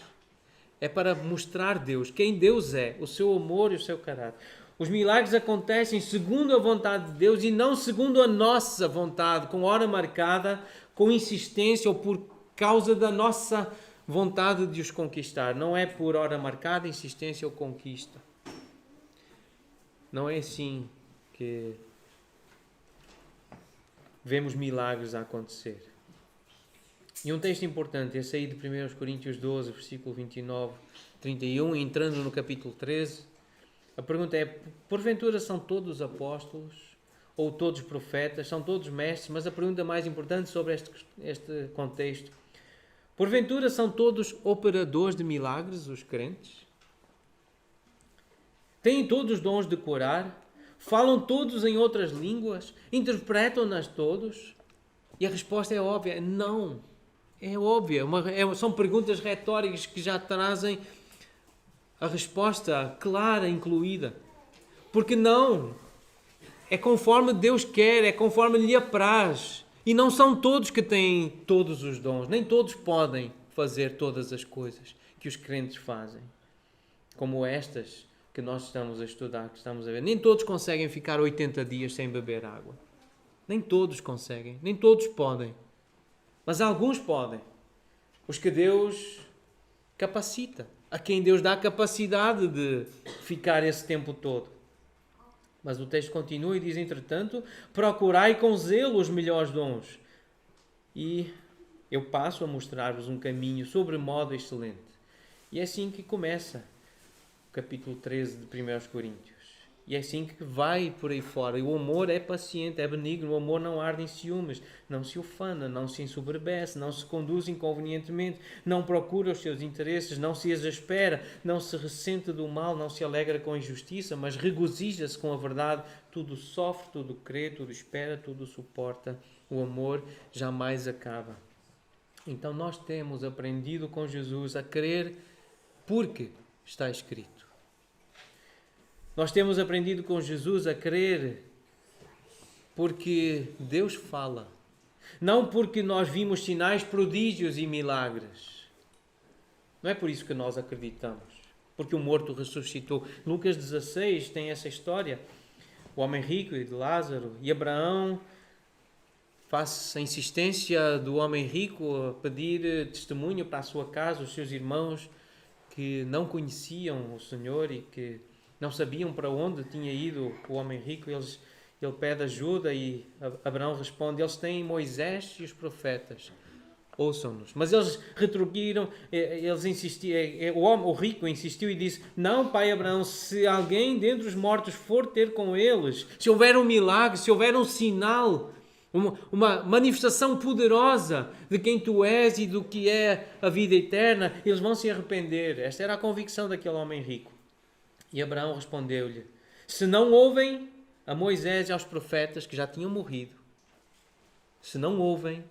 A: É para mostrar Deus, quem Deus é, o seu amor e o seu caráter. Os milagres acontecem segundo a vontade de Deus e não segundo a nossa vontade, com hora marcada, com insistência ou por causa da nossa vontade de os conquistar. Não é por hora marcada, insistência ou conquista. Não é assim que vemos milagres a acontecer. E um texto importante, esse aí de 1 Coríntios 12, versículo 29, 31, entrando no capítulo 13, a pergunta é: porventura são todos apóstolos ou todos profetas, são todos mestres? Mas a pergunta mais importante sobre este contexto: porventura são todos operadores de milagres, os crentes? Têm todos os dons de curar? Falam todos em outras línguas? Interpretam-nas todos? E a resposta é óbvia: não. É óbvia. São perguntas retóricas que já trazem a resposta clara, incluída. Porque não. É conforme Deus quer, é conforme lhe apraz. E não são todos que têm todos os dons. Nem todos podem fazer todas as coisas que os crentes fazem. Como estas que nós estamos a estudar, que estamos a ver. Nem todos conseguem ficar 80 dias sem beber água. Nem todos conseguem. Nem todos podem. Mas alguns podem. Os que Deus capacita. A quem Deus dá a capacidade de ficar esse tempo todo. Mas o texto continua e diz: entretanto, procurai com zelo os melhores dons. E eu passo a mostrar-vos um caminho sobremodo excelente. E é assim que começa o capítulo 13 de 1 Coríntios. E é assim que vai por aí fora. E o amor é paciente, é benigno. O amor não arde em ciúmes, não se ufana, não se ensoberbece, não se conduz inconvenientemente, não procura os seus interesses, não se exaspera, não se ressente do mal, não se alegra com a injustiça, mas regozija-se com a verdade. Tudo sofre, tudo crê, tudo espera, tudo suporta. O amor jamais acaba. Então nós temos aprendido com Jesus a crer porque está escrito. Nós temos aprendido com Jesus a crer porque Deus fala. Não porque nós vimos sinais, prodígios e milagres. Não é por isso que nós acreditamos. Porque o morto ressuscitou. Lucas 16 tem essa história. O homem rico e de Lázaro. E Abraão faz a insistência do homem rico a pedir testemunho para a sua casa, os seus irmãos que não conheciam o Senhor e que não sabiam para onde tinha ido o homem rico. Ele pede ajuda e Abraão responde: eles têm Moisés e os profetas, ouçam-nos. Mas eles retorquiram, eles insistiram, o rico insistiu e disse: não, pai Abraão, se alguém dentre os mortos for ter com eles, se houver um milagre, se houver um sinal, uma manifestação poderosa de quem tu és e do que é a vida eterna, eles vão se arrepender. Esta era a convicção daquele homem rico. E Abraão respondeu-lhe: se não ouvem a Moisés e aos profetas que já tinham morrido, se não ouvem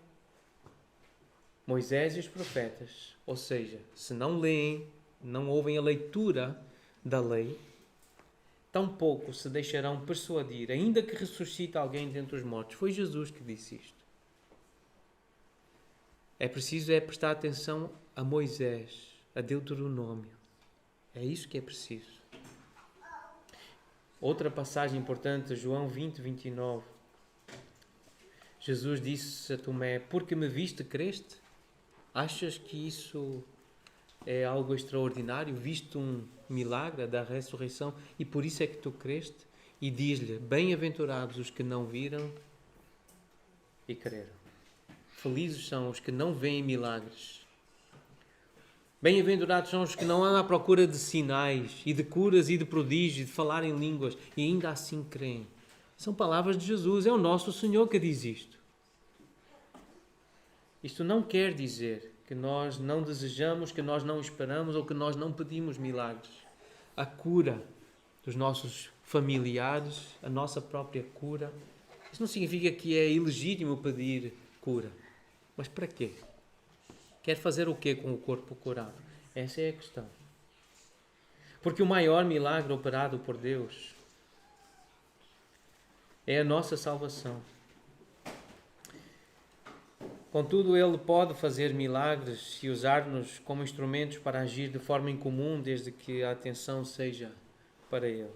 A: Moisés e os profetas, ou seja, se não leem, não ouvem a leitura da lei, tampouco se deixarão persuadir, ainda que ressuscite alguém dentre os mortos. Foi Jesus que disse isto. É preciso prestar atenção a Moisés, a Deuteronômio. É isso que é preciso. Outra passagem importante, João 20, 29. Jesus disse a Tomé: porque me viste, creste? Achas que isso é algo extraordinário? Viste um milagre da ressurreição e por isso é que tu creste? E diz-lhe: bem-aventurados os que não viram e creram. Felizes são os que não veem milagres. Bem-aventurados são os que não andam à procura de sinais e de curas e de prodígios, de falar em línguas e ainda assim creem. São palavras de Jesus, é o nosso Senhor que diz isto. Isto não quer dizer que nós não desejamos, que nós não esperamos ou que nós não pedimos milagres. A cura dos nossos familiares, a nossa própria cura. Isso não significa que é ilegítimo pedir cura. Mas para quê? Quer fazer o quê com o corpo curado? Essa é a questão. Porque o maior milagre operado por Deus é a nossa salvação. Contudo, Ele pode fazer milagres e usar-nos como instrumentos para agir de forma incomum, desde que a atenção seja para Ele.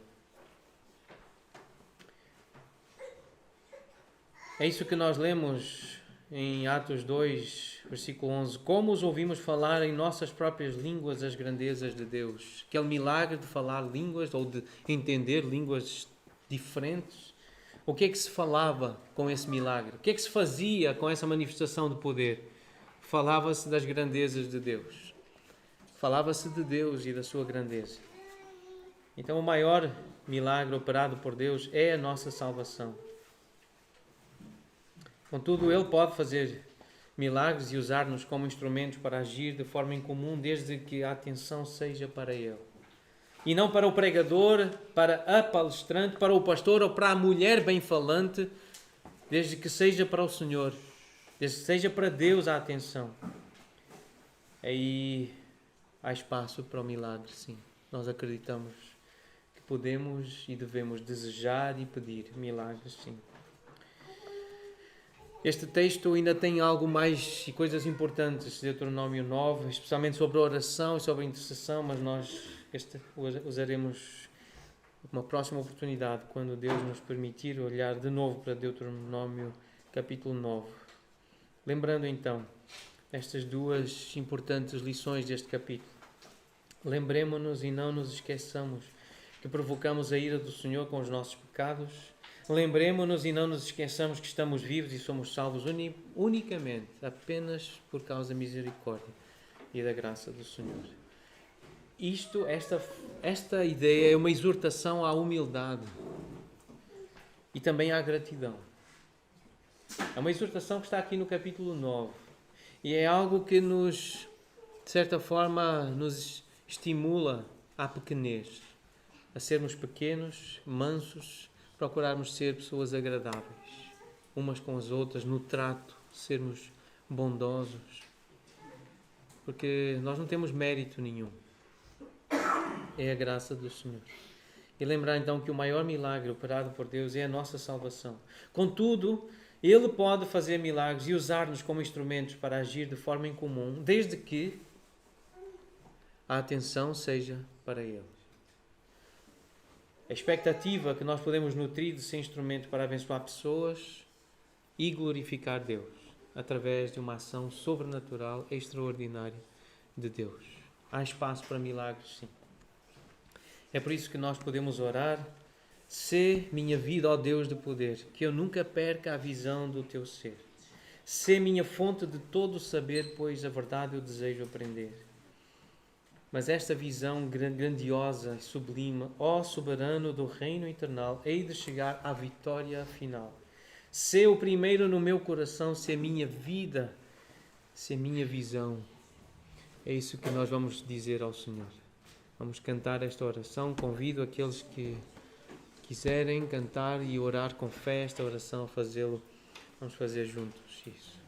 A: É isso que nós lemos em Atos 2, versículo 11. Como os ouvimos falar em nossas próprias línguas as grandezas de Deus. Aquele milagre de falar línguas ou de entender línguas diferentes. O que é que se falava com esse milagre? O que é que se fazia com essa manifestação de poder? Falava-se das grandezas de Deus. Falava-se de Deus e da sua grandeza. Então o maior milagre operado por Deus é a nossa salvação. Contudo, Ele pode fazer milagres e usar-nos como instrumentos para agir de forma incomum, desde que a atenção seja para Ele. E não para o pregador, para a palestrante, para o pastor ou para a mulher bem-falante, desde que seja para o Senhor, desde que seja para Deus a atenção. Aí há espaço para o milagre, sim. Nós acreditamos que podemos e devemos desejar e pedir milagres, sim. Este texto ainda tem algo mais e coisas importantes, Deuteronômio 9, especialmente sobre a oração e sobre a intercessão, mas nós usaremos uma próxima oportunidade, quando Deus nos permitir olhar de novo para Deuteronômio capítulo 9. Lembrando então estas duas importantes lições deste capítulo. Lembremo-nos e não nos esqueçamos que provocamos a ira do Senhor com os nossos pecados. Lembremo-nos e não nos esqueçamos que estamos vivos e somos salvos unicamente, apenas por causa da misericórdia e da graça do Senhor. Esta ideia é uma exortação à humildade e também à gratidão. É uma exortação que está aqui no capítulo 9 e é algo que nos, de certa forma, nos estimula à pequenez, a sermos pequenos, mansos, procurarmos ser pessoas agradáveis, umas com as outras, no trato, sermos bondosos, porque nós não temos mérito nenhum. É a graça do Senhor. E lembrar então que o maior milagre operado por Deus é a nossa salvação. Contudo, Ele pode fazer milagres e usar-nos como instrumentos para agir de forma incomum, desde que a atenção seja para Ele. A expectativa que nós podemos nutrir de ser instrumento para abençoar pessoas e glorificar Deus, através de uma ação sobrenatural extraordinária de Deus. Há espaço para milagres, sim. É por isso que nós podemos orar: sê minha vida, ó Deus de poder, que eu nunca perca a visão do teu ser. Sê minha fonte de todo o saber, pois a verdade eu desejo aprender. Mas esta visão grandiosa e sublime, ó soberano do reino eternal, hei de chegar à vitória final. Sê o primeiro no meu coração, sê minha vida, sê minha visão. É isso que nós vamos dizer ao Senhor. Vamos cantar esta oração. Convido aqueles que quiserem cantar e orar com fé esta oração a fazê-lo. Vamos fazer juntos isso.